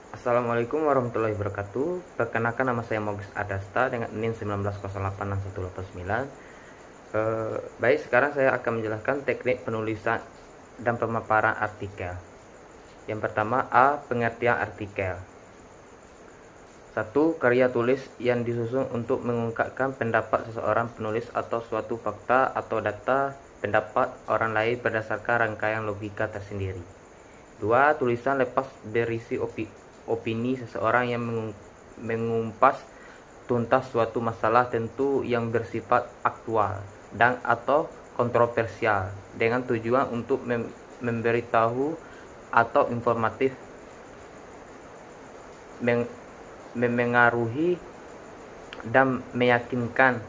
Assalamualaikum warahmatullahi wabarakatuh. Perkenalkan, nama saya Mogus Adasta dengan NIM 19086189. Baik, sekarang saya akan menjelaskan teknik penulisan dan pemaparan artikel. Yang pertama, A. Pengertian artikel. 1. Karya tulis yang disusun untuk mengungkapkan pendapat seseorang penulis atau suatu fakta atau data pendapat orang lain berdasarkan rangkaian logika tersendiri. 2. Tulisan lepas berisi opini seseorang yang mengumpas tuntas suatu masalah tentu yang bersifat aktual dan atau kontroversial dengan tujuan untuk memberitahu atau informatif, memengaruhi dan meyakinkan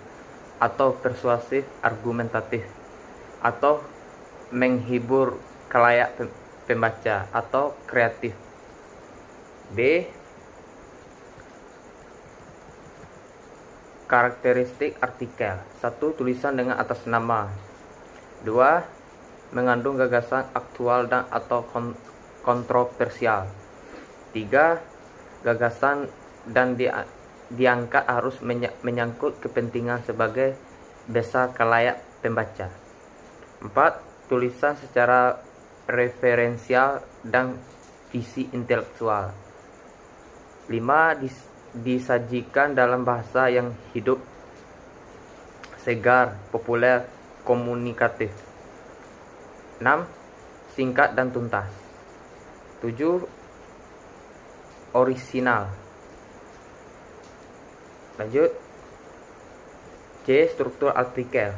atau persuasif, argumentatif, atau menghibur khalayak pembaca atau kreatif. B. Karakteristik artikel. 1. Tulisan dengan atas nama. 2. Mengandung gagasan aktual dan atau kontroversial. 3. Gagasan dan diangkat harus menyangkut kepentingan sebagai besar khalayak pembaca. 4. Tulisan secara referensial dan visi intelektual. 5. Disajikan dalam bahasa yang hidup, segar, populer, komunikatif. 6. Singkat dan tuntas. 7. Orisinal. Lanjut. C. Struktur artikel.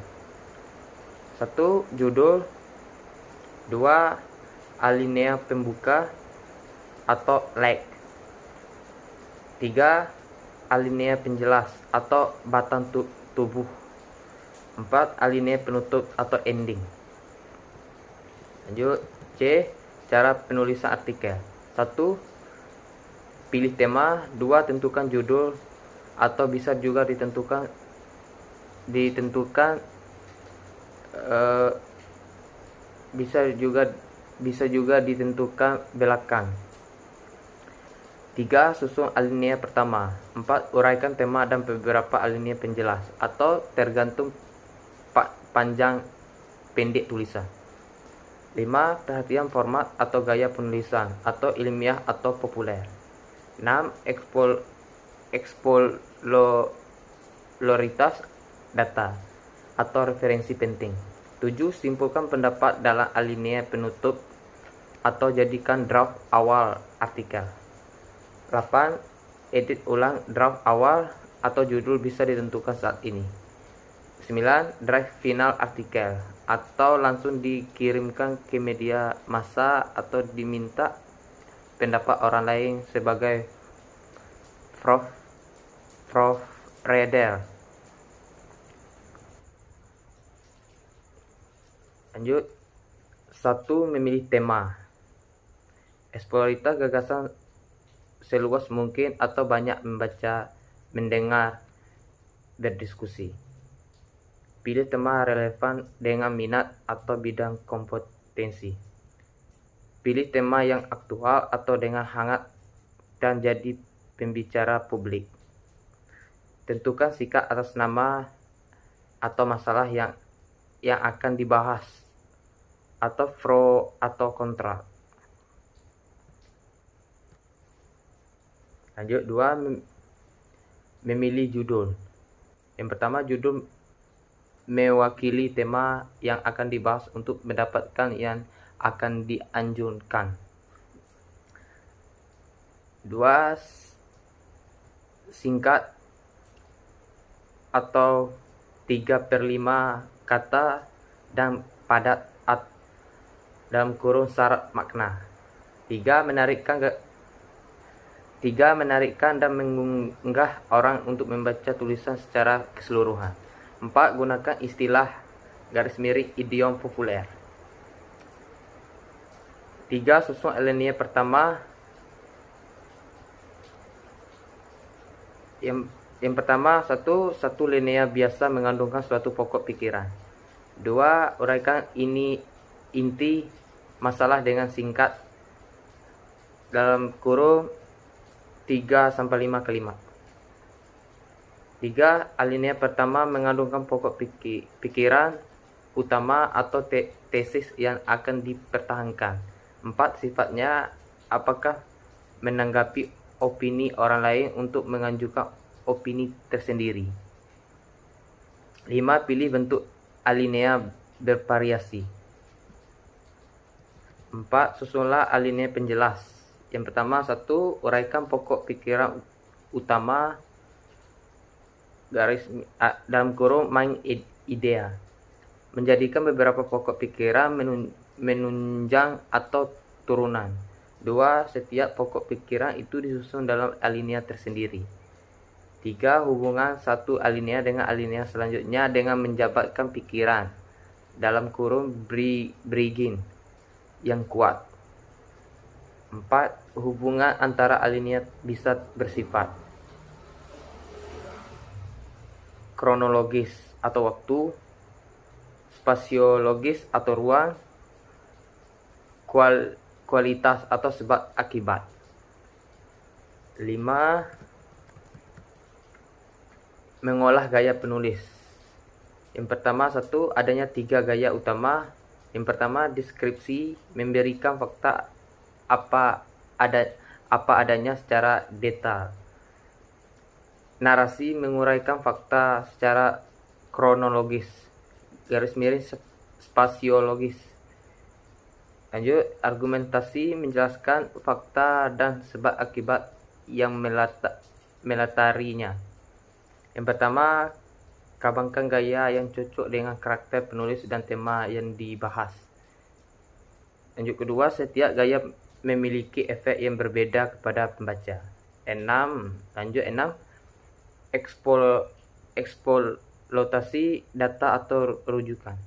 1. Judul. 2. Alinea pembuka atau leg. 3. Alinea penjelas atau batang tubuh. 4. Alinea penutup atau ending. Lanjut. C. Cara penulisan artikel. 1. Pilih tema. 2. Tentukan judul atau bisa juga ditentukan bisa juga ditentukan belakang. 3. Susun alinea pertama. 4. Uraikan tema dan beberapa alinea penjelas atau tergantung panjang pendek tulisan. 5. Perhatian format atau gaya penulisan atau ilmiah atau populer. 6. Eksplorativitas data atau referensi penting. 7. Simpulkan pendapat dalam alinea penutup atau jadikan draft awal artikel. 8. Edit ulang draft awal atau judul bisa ditentukan saat ini. 9. Draft final artikel atau langsung dikirimkan ke media massa atau diminta pendapat orang lain sebagai proofreader. Lanjut. 1. Memilih tema. Eksploritas gagasan seluas mungkin atau banyak membaca, mendengar, berdiskusi. Pilih tema relevan dengan minat atau bidang kompetensi. Pilih tema yang aktual atau dengan hangat dan jadi pembicara publik. Tentukan sikap atas nama atau masalah yang akan dibahas atau pro atau kontra. Lanjut. 2. Memilih judul. Yang pertama, judul mewakili tema yang akan dibahas untuk mendapatkan yang akan dianjurkan. 2. Singkat atau 3/5 kata dan padat dalam kurung syarat makna. 3. Menarikkan dan mengunggah orang untuk membaca tulisan secara keseluruhan. 4. Gunakan istilah garis miring idiom populer. 3. Susun alinea pertama. Yang pertama, satu linea biasa mengandungkan suatu pokok pikiran. 2. Uraikan inti masalah dengan singkat dalam kurung 3-5 kalimat. 3. Alinea pertama mengandungkan pokok pikiran utama atau tesis yang akan dipertahankan. 4. Sifatnya apakah menanggapi opini orang lain untuk mengajukan opini tersendiri. 5. Pilih bentuk alinea bervariasi. 4. Susunlah alinea penjelas. Yang pertama, 1. Uraikan pokok pikiran utama dalam kurung main idea. Menjadikan beberapa pokok pikiran menunjang atau turunan. 2. Setiap pokok pikiran itu disusun dalam alinea tersendiri. 3. Hubungan satu alinea dengan alinea selanjutnya dengan menjabatkan pikiran dalam kurung bridging yang kuat. 4. Hubungan antara alinea bisa bersifat kronologis atau waktu, spasiologis atau ruang, kualitas atau sebab akibat. 5. Mengolah gaya penulis. Yang pertama, 1. Adanya 3 gaya utama. Yang pertama, deskripsi, memberikan fakta apa adanya secara detail. Narasi, menguraikan fakta secara kronologis, garis miring spasiologis. Lanjut, argumentasi, menjelaskan fakta dan sebab akibat yang melatarinya. Yang pertama, kembangkan gaya yang cocok dengan karakter penulis dan tema yang dibahas. Lanjut kedua, setiap gaya memiliki efek yang berbeda kepada pembaca. 6. Eksploitasi data atau rujukan.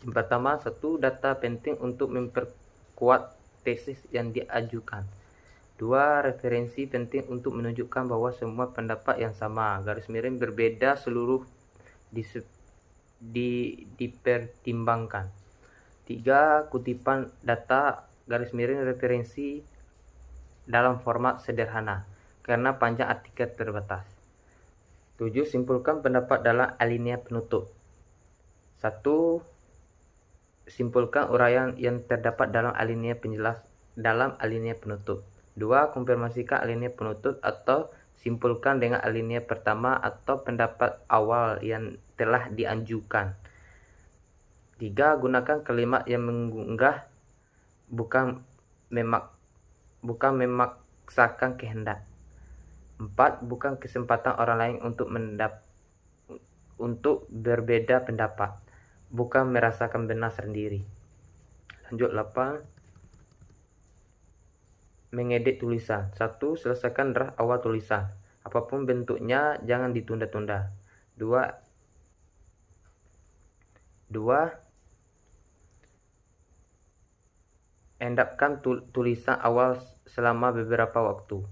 Yang pertama, 1. Data penting untuk memperkuat tesis yang diajukan. 2. Referensi penting untuk menunjukkan bahwa semua pendapat yang sama, garis miring berbeda seluruh dipertimbangkan. 3. Kutipan data, garis miring referensi dalam format sederhana karena panjang artikel terbatas. 7. Simpulkan pendapat dalam alinea penutup. 1. Simpulkan uraian yang terdapat dalam alinea penjelas dalam alinea penutup. 2. Konfirmasikan alinea penutup atau simpulkan dengan alinea pertama atau pendapat awal yang telah diajukan. 3. Gunakan kalimat yang mengunggah, bukan memaksakan kehendak. 4. Bukan kesempatan orang lain untuk berbeda pendapat, bukan merasakan benar sendiri. Lanjut 8. Mengedit tulisan. 1. Selesaikan draft awal tulisan. Apapun bentuknya, jangan ditunda-tunda. 2. Endapkan tulisan awal selama beberapa waktu.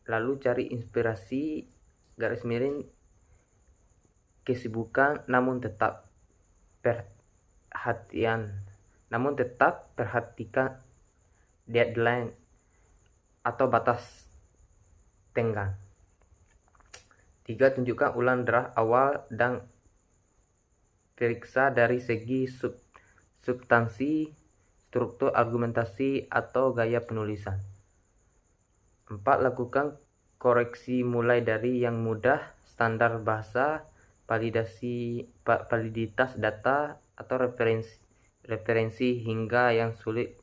Lalu cari inspirasi, garis miring kesibukan, namun tetap perhatikan deadline atau batas tenggang. 3. Tunjukkan ulang draft awal dan periksa dari segi substansi, struktur argumentasi atau gaya penulisan. 4. Lakukan koreksi mulai dari yang mudah, standar bahasa, validitas data atau referensi hingga yang sulit,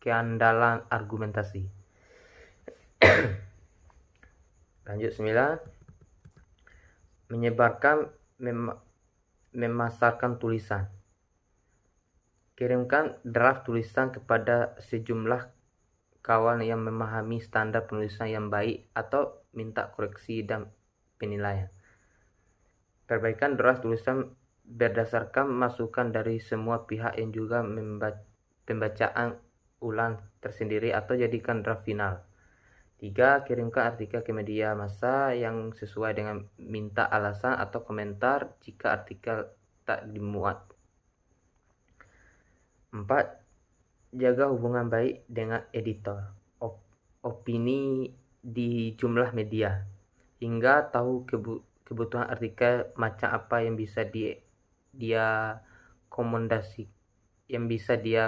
keandalan argumentasi. Lanjut 9. Menyebarkan, memasarkan tulisan. Kirimkan draft tulisan kepada sejumlah kawan yang memahami standar penulisan yang baik atau minta koreksi dan penilaian. Perbaikan draft tulisan berdasarkan masukan dari semua pihak yang juga pembacaan ulang tersendiri atau jadikan draft final. 3. Kirimkan artikel ke media massa yang sesuai dengan minta alasan atau komentar jika artikel tak dimuat. 4. jaga hubungan baik dengan editor, opini di jumlah media, hingga tahu kebutuhan artikel macam apa yang bisa dia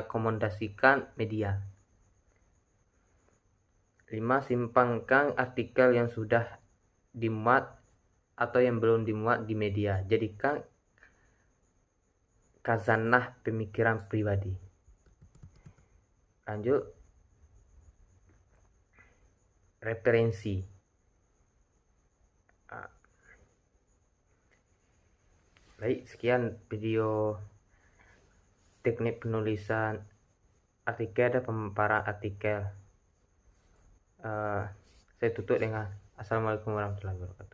komodasikan media. 5. Simpankan artikel yang sudah dimuat atau yang belum dimuat di media. Jadikan khazanah pemikiran pribadi. Lanjut, referensi. Baik, sekian video teknik penulisan artikel dan pemaparan artikel. Saya tutup dengan Assalamualaikum warahmatullahi wabarakatuh.